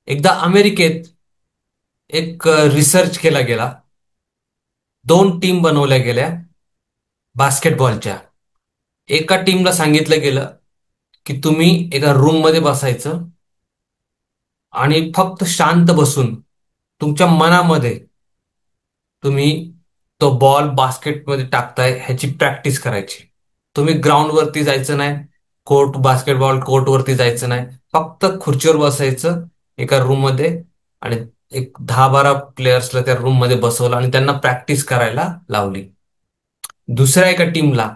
एकदा अमेरिकेत एक रिसर्च केला गेला. दोन टीम बनवल्या गेल्या बास्केटबॉलच्या. एका टीमला सांगितलं गेलं की तुम्ही एका रूम मध्ये बसायचं आणि फक्त शांत बसून तुमच्या मनामध्ये तुम्ही तो बॉल बास्केटमध्ये टाकताय ह्याची प्रॅक्टिस करायची. तुम्ही ग्राउंडवरती जायचं नाही, बास्केटबॉल कोर्टवरती जायचं नाही. फक्त खुर्चीवर बसायचं एका रूम मध्ये आणि एक 10-12 प्लेयर्सला त्या रूम मध्ये बसवलं आणि त्यांना प्रॅक्टिस करायला लावली. दुसऱ्या एका टीमला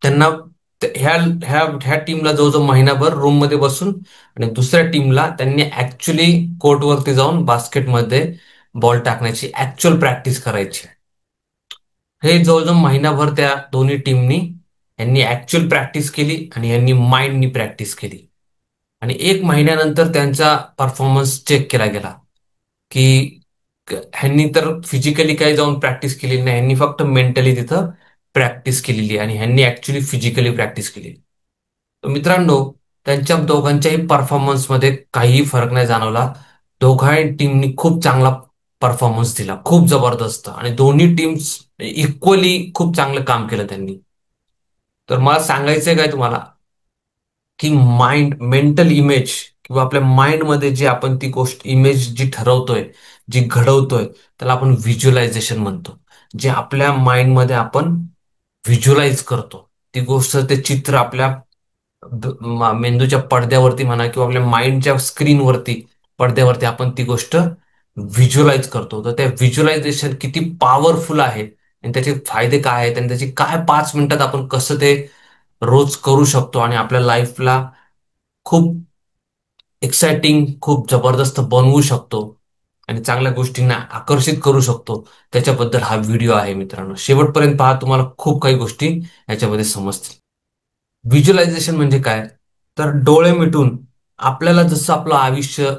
त्यांना ह्या ह्या ह्या टीमला जवळजवळ महिनाभर रूम मध्ये बसून आणि दुसऱ्या टीमला त्यांनी ऍक्च्युली कोर्टवरती जाऊन बास्केटमध्ये बॉल टाकण्याची ऍक्च्युअल प्रॅक्टिस करायची. हे जवळजवळ महिनाभर त्या दोन्ही टीमनी यांनी ऍक्च्युअल प्रॅक्टिस केली आणि यांनी माइंडनी प्रॅक्टिस केली. आणि एक महिन्यानंतर त्यांचा परफॉर्मन्स चेक केला गेला की ह्यांनी तर फिजिकली काही जाऊन प्रॅक्टिस केलेली नाही, ह्यांनी फक्त मेंटली तिथं प्रॅक्टिस केलेली आणि ह्यांनी ऍक्च्युली फिजिकली प्रॅक्टिस केली. तर मित्रांनो, त्यांच्या दोघांच्याही परफॉर्मन्समध्ये काहीही फरक नाही जाणवला. दोघांही टीमनी खूप चांगला परफॉर्मन्स दिला, खूप जबरदस्त, आणि दोन्ही टीम्स इक्वली खूप चांगलं काम केलं त्यांनी. तर मला सांगायचंय काय तुम्हाला की माइंड, मेंटल इमेज किंवा आपल्या माइंडमध्ये जे आपण ती गोष्ट इमेज जी ठरवतोय, जी घडवतोय, त्याला आपण व्हिज्युअलायझेशन म्हणतो. जे आपल्या माइंडमध्ये आपण व्हिज्युअलाइज करतो ती गोष्ट, ते चित्र आपल्या मेंदूच्या पडद्यावरती म्हणा किंवा आपल्या माइंडच्या स्क्रीनवरती, पडद्यावरती आपण ती गोष्ट व्हिज्युअलाइज करतो. तर त्या व्हिज्युअलायझेशन किती पॉवरफुल आहे आणि त्याचे फायदे काय आहेत आणि त्याची काय 5 मिनिटात आपण कसं ते रोज करू शकतो आणि आपल्या लाईफला खूप एक्साइटिंग, खूप जबरदस्त बनवू शकतो आणि चांगल्या गोष्टींना आकर्षित करू शकतो, त्याच्याबद्दल हा व्हिडिओ आहे मित्रांनो. शेवटपर्यंत पहा, तुम्हाला खूप काही गोष्टी याच्यामध्ये समजतील. व्हिज्युअलायझेशन म्हणजे काय? तर डोळे मिटून आपल्याला जसं आपलं आयुष्य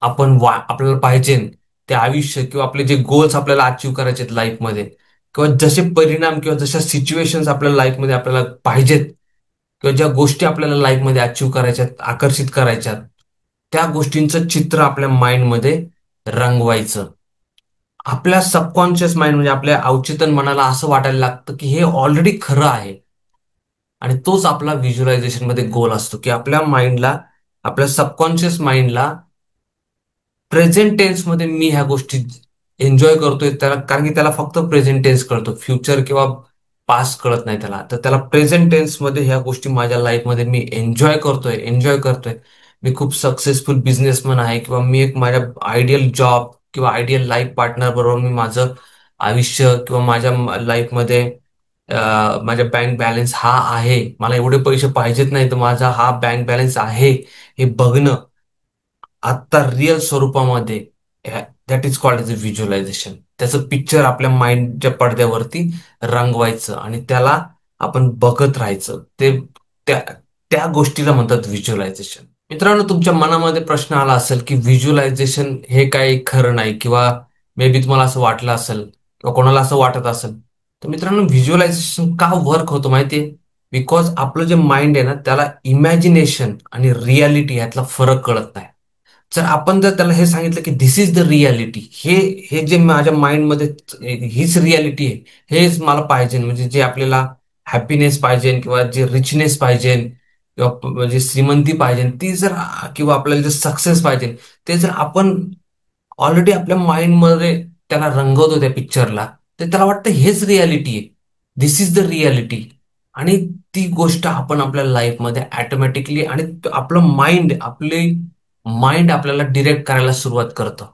आपल्याला पाहिजे ते आयुष्य किंवा आपले जे गोल्स आपल्याला अचीव्ह करायचे आहेत लाईफमध्ये, किंवा जसे परिणाम किंवा जशा सिच्युएशन्स आपल्या लाईफमध्ये आपल्याला पाहिजेत, किंवा ज्या गोष्टी आपल्याला लाईफमध्ये अचीव्ह करायच्यात, आकर्षित करायच्यात, त्या गोष्टींचं चित्र आपल्या माइंडमध्ये रंगवायचं. आपल्या सबकॉन्शियस माइंड म्हणजे आपल्या अवचेतन मनाला असं वाटायला लागतं की हे ऑलरेडी खरं आहे. आणि तोच आपला व्हिज्युअलायझेशन मध्ये गोल असतो की आपल्या माइंडला, आपल्या सबकॉन्शियस माइंडला प्रेझेंट टेन्स मध्ये मी ह्या गोष्टी एन्जॉय करतोय, त्याला कारण की त्याला फक्त प्रेझेंट टेन्स कळतो, फ्युचर किंवा पास्ट कळत नाही त्याला. तर त्याला प्रेझेंट टेन्स मध्ये ह्या गोष्टी माझ्या लाईफमध्ये मी एन्जॉय करतोय. मी खूप सक्सेसफुल बिझनेसमॅन आहे किंवा मी एक माझ्या आयडियल जॉब किंवा आयडियल लाईफ पार्टनर बरोबर मी माझं आयुष्य किंवा माझ्या लाईफमध्ये माझ्या बँक बॅलन्स हा आहे, मला एवढे पैसे पाहिजेत नाही तर माझा हा बँक बॅलन्स आहे, हे बघणं आत्ता रिअल स्वरूपामध्ये, that is called as a visualization. त्याचं पिक्चर आपल्या माइंडच्या पडद्यावरती रंगवायचं आणि त्याला आपण बघत राहायचं. त्या त्या गोष्टीला म्हणतात व्हिज्युअलायझेशन. मित्रांनो, तुमच्या मनामध्ये प्रश्न आला असेल की व्हिज्युअलायझेशन हे काही खरं नाही, किंवा मे बी तुम्हाला असं वाटलं असेल किंवा कोणाला असं वाटत असेल. तर मित्रांनो, व्हिज्युअलायझेशन का वर्क होतं माहितीये? बिकॉज आपलं जे माइंड आहे ना, त्याला इमॅजिनेशन आणि रियालिटी यातला फरक कळत नाही. जर त्याला हे सांगितलं की दिस इज द रियालिटी, हे हे जे माझ्या माइंडमध्ये हीच रियालिटी आहे, हेच मला पाहिजे, म्हणजे जे आपल्याला हॅपीनेस पाहिजे किंवा जे रिचनेस पाहिजे किंवा म्हणजे श्रीमंती पाहिजे ती जर, किंवा आपल्याला जे सक्सेस पाहिजे ते जर आपण ऑलरेडी आपल्या माइंडमध्ये त्याला रंगवतो त्या पिक्चरला, तर त्याला वाटतं हेच रियालिटी आहे, दिस इज द रियालिटी. आणि ती गोष्ट आपण आपल्या लाईफमध्ये ऑटोमॅटिकली, आणि आपलं माइंड आपल्याला डिरेक्ट करायला सुरुवात करतं.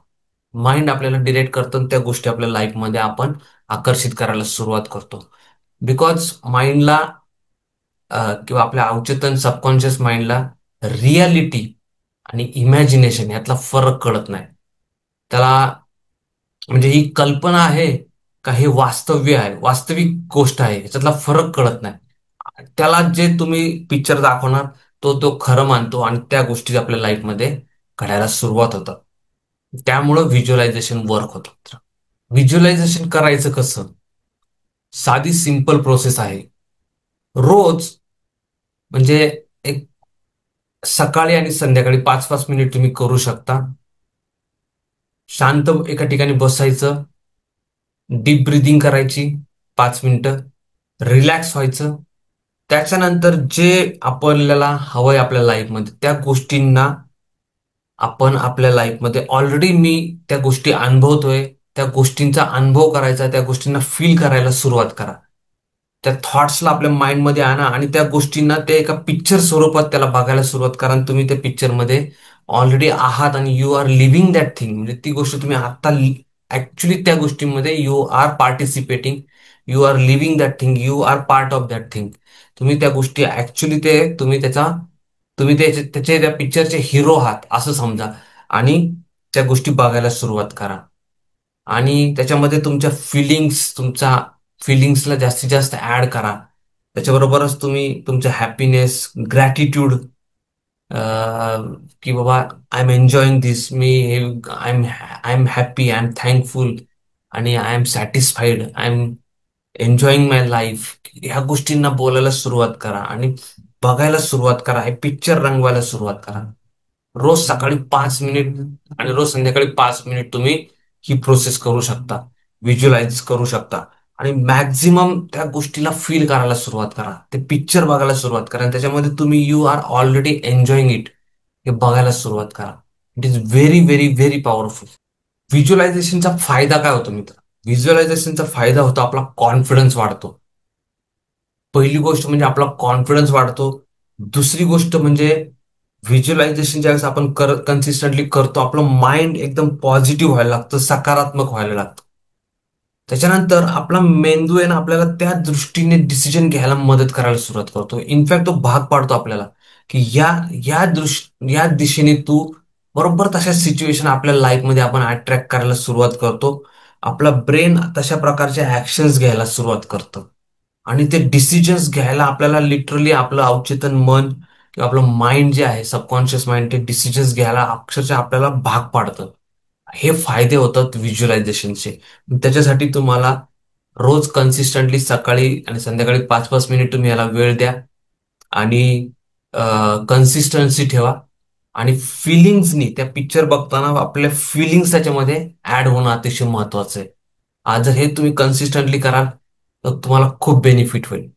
माइंड आपल्याला डिरेक्ट करतं आणि त्या गोष्टी आपल्या लाईफमध्ये आपण आकर्षित करायला सुरुवात करतो. बिकॉज माइंडला किंवा आपल्या अवचेतन सबकॉन्शियस माइंडला रियालिटी आणि इमॅजिनेशन यातला फरक कळत नाही. त्याला म्हणजे ही कल्पना आहे का हे वास्तव्य आहे, वास्तविक गोष्ट आहे, याच्यातला फरक कळत नाही. त्याला जे तुम्ही पिक्चर दाखवणार तो खरं मानतो आणि त्या गोष्टी आपल्या लाईफमध्ये घडायला सुरुवात होतात. त्यामुळं व्हिज्युअलायझेशन वर्क होतं. व्हिज्युअलायझेशन करायचं कसं? साधी सिंपल प्रोसेस आहे. रोज म्हणजे एक सकाळी आणि संध्याकाळी 5-5 मिनिट तुम्ही करू शकता. शांत एका ठिकाणी बसायचं, डीप ब्रिदिंग करायची 5 मिनिटं, रिलॅक्स व्हायचं. त्याच्यानंतर जे आपल्याला हवंय आपल्या लाईफमध्ये त्या गोष्टींना आपण आपल्या लाईफमध्ये ऑलरेडी मी त्या गोष्टी अनुभवतोय, त्या गोष्टींचा अनुभव करायचा, त्या गोष्टींना फील करायला सुरुवात करा. त्या थॉट्सला आपल्या माइंडमध्ये आणा आणि त्या गोष्टींना ते एका पिक्चर स्वरूपात त्याला बघायला सुरुवात करा. आणि तुम्ही त्या पिक्चरमध्ये ऑलरेडी आहात आणि you are living that thing. म्हणजे ती गोष्ट तुम्ही आता ऍक्च्युली त्या गोष्टीमध्ये you are participating, you are living that thing, you are part of that thing. तुम्ही त्या गोष्टी ऍक्च्युली ते तुम्ही त्याचे त्या पिक्चरचे हिरो आहात असं समजा. आणि त्या गोष्टी बघायला सुरुवात करा. आणि त्याच्यामध्ये तुमच्या फिलिंग्सला जास्तीत जास्त ऍड करा. त्याच्याबरोबरच तुम्ही तुमच्या हॅपीनेस, ग्रॅटिट्यूड, की बाबा I am enjoying this, I am happy, I am thankful, आणि I am satisfied, I am enjoying my life. ह्या गोष्टींना बोलायला सुरुवात करा आणि बघायला सुरुवात करा. हे पिक्चर रंगवायला सुरुवात करा. रोज सकाळी 5 मिनिट आणि रोज संध्याकाळी 5 मिनिट तुम्ही ही प्रोसेस करू शकता, व्हिज्युअलाइज करू शकता. आणि मॅक्झिमम त्या गोष्टीला फील करायला सुरुवात करा, ते पिक्चर बघायला सुरुवात करा आणि त्याच्यामध्ये तुम्ही you are already enjoying it हे बघायला सुरुवात करा. It is very very very powerful. व्हिज्युअलायझेशनचा फायदा काय होतो मित्र? व्हिज्युअलायझेशनचा फायदा होतो आपला कॉन्फिडन्स वाढतो. पहिली गोष्ट म्हणजे आपला कॉन्फिडन्स वाढतो. दुसरी गोष्ट म्हणजे व्हिज्युअलायझेशन ज्यावेळेस आपण कन्सिस्टंटली करतो, आपलं माइंड एकदम पॉझिटिव्ह व्हायला लागतं, सकारात्मक व्हायला लागतं. त्याच्यानंतर आपला मेंदू आहे ना आपल्याला त्या दृष्टीने डिसिजन घ्यायला मदत करायला सुरुवात करतो. इनफॅक्ट तो भाग पाडतो आपल्याला की या दिशेने तू बरोबर तशा सिच्युएशन आपल्या लाईफमध्ये आपण अट्रॅक्ट करायला सुरुवात करतो. आपला ब्रेन तशा प्रकारच्या ऍक्शन्स घ्यायला सुरुवात करतं. आणि ते डिसिजन्स घ्यायला आपल्याला लिटरली आपलं अवचेतन मन किंवा आपलं माइंड जे आहे, सबकॉन्शियस माइंड, ते डिसिजन्स घ्यायला अक्षरशः आपल्याला भाग पाडतं. हे फायदे होतात व्हिज्युअलायझेशनचे. त्याच्यासाठी तुम्हाला रोज कन्सिस्टंटली सकाळी आणि संध्याकाळी 5-5 मिनिट तुम्ही याला वेळ द्या. आणि कन्सिस्टन्सी ठेवा. आणि फिलिंग्सनी त्या पिक्चर बघताना आपल्या फिलिंग्स त्याच्यामध्ये ऍड होणं अतिशय महत्वाचं आहे. आज जर हे तुम्ही कन्सिस्टंटली कराल तर तुम्हाला खूप बेनिफिट होईल.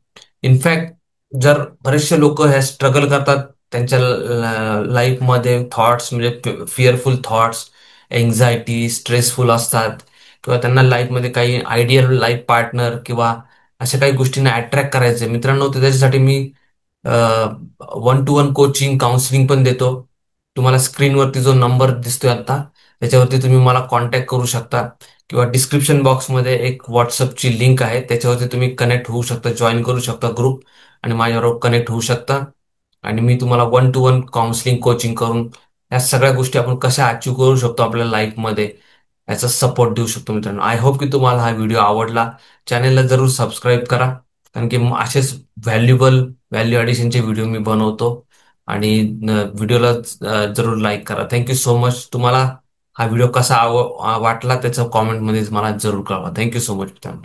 इनफॅक्ट जर बरेचसे लोक हे स्ट्रगल करतात त्यांच्या लाईफमध्ये, थॉट्स म्हणजे फिअरफुल थॉट्स, एन्झायटी, स्ट्रेसफुल असतात, किंवा त्यांना लाईफमध्ये काही आयडियल लाईफ पार्टनर किंवा अशा काही गोष्टींना अट्रॅक्ट करायचे मित्रांनो, तर त्याच्यासाठी मी 1-to-1 कोचिंग, काउन्सिलिंग पण देतो. तुम्हाला स्क्रीनवरती जो नंबर दिसतोय आता त्याच्यावरती तुम्ही मला कॉन्टॅक्ट करू शकता, किंवा डिस्क्रिप्शन बॉक्समध्ये एक व्हॉट्सअपची लिंक आहे त्याच्यावरती तुम्ही कनेक्ट होऊ शकता, जॉईन करू शकता ग्रुप आणि माझ्याबरोबर कनेक्ट होऊ शकता. आणि मी तुम्हाला 1-to-1 काउन्सिलिंग, कोचिंग करून या सगळ्या गोष्टी आपण कशा अचीव करू शकतो आपल्या लाईफमध्ये याचा सपोर्ट देऊ शकतो मित्रांनो. आय होप की तुम्हाला हा व्हिडिओ आवडला. चॅनेलला जरूर सबस्क्राईब करा, कारण की असेच व्हॅल्यू ॲडिशनचे व्हिडिओ मी बनवतो. आणि व्हिडिओला जरूर लाईक करा. Thank you so much. तुम्हाला हा व्हिडिओ कसा वाटला त्याचं कॉमेंटमध्ये मला जरूर कळवा. थँक्यू सो मच मित्रांनो.